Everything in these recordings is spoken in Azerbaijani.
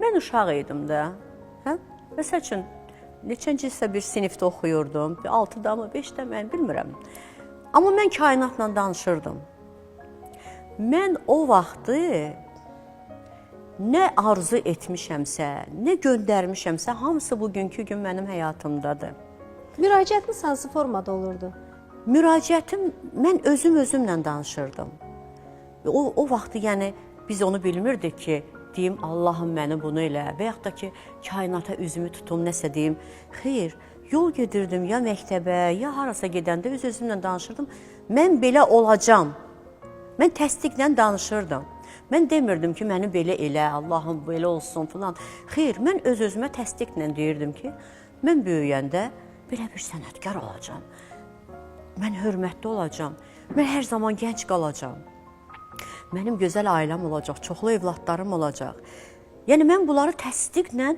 mən uşaq idim də. Hə? Məsəl üçün, neçəncəsə bir sinifdə oxuyurdum, 6-da mı, 5-də mən bilmirəm. Amma mən kainatla danışırdım. Mən o vaxtı nə arzu etmişəmsə, nə göndərmişəmsə, hamısı bugünkü gün mənim həyatımdadır. Müraciətiniz hansı formada olurdu? Müraciətim, mən özümlə danışırdım. O vaxtı yəni biz onu bilmirdik ki, deyim Allahım məni bunu elə və yaxud da ki, kainata üzümü tutum, nəsə deyim. Xeyr, yol gedirdim ya məktəbə, ya harasa gedəndə özümlə danışırdım. Mən belə olacam. Mən təsdiqlə danışırdım. Mən demirdim ki, məni belə elə, Allahım belə olsun filan. Xeyr, mən öz-özümə təsdiqlə deyirdim ki, mən böyüyəndə belə bir sənətkar olacam. Mən hörmətli olacam. Mən hər zaman gənc qalacam. Mənim gözəl ailəm olacaq, çoxlu evladlarım olacaq. Yəni, mən bunları təsdiqlə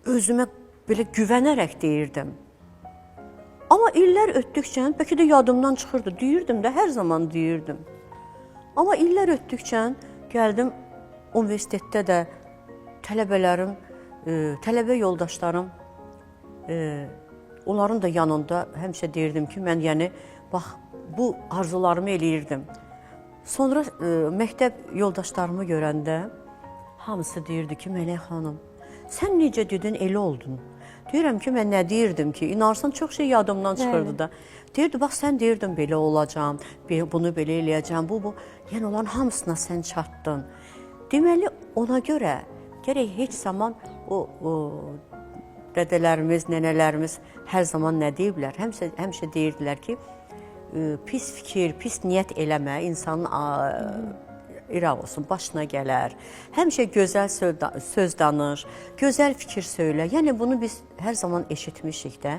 özümə belə güvənərək deyirdim. Amma illər ötdükcə, bəlkə də yadımdan çıxırdı, deyirdim də, hər zaman deyirdim. Amma illər ötdükcə gəldim universitetdə də tələbələrim, tələbə yoldaşlarım, onların da yanında həmişə deyirdim ki, mən yəni, bax, bu arzularımı eləyirdim. Sonra məktəb yoldaşlarımı görəndə hamısı deyirdi ki, Mələk xanım, sən necə dedin, elə oldun. Deyirəm ki, mən nə deyirdim ki, inarsan çox şey yadımdan çıxırdı da. Deyirdi, bax, sən deyirdin, belə olacam, bunu belə eləyəcəm, bu. Yəni, onların hamısına sən çatdın. Deməli, ona görə gərək heç zaman o dədələrimiz, nənələrimiz hər zaman nə deyiblər? Həmişə deyirdilər ki, pis fikir, pis niyyət eləmə, insanın iraq olsun, başına gələr. Həmişə gözəl söz danış, gözəl fikir söylə. Yəni, bunu biz hər zaman eşitmişik də.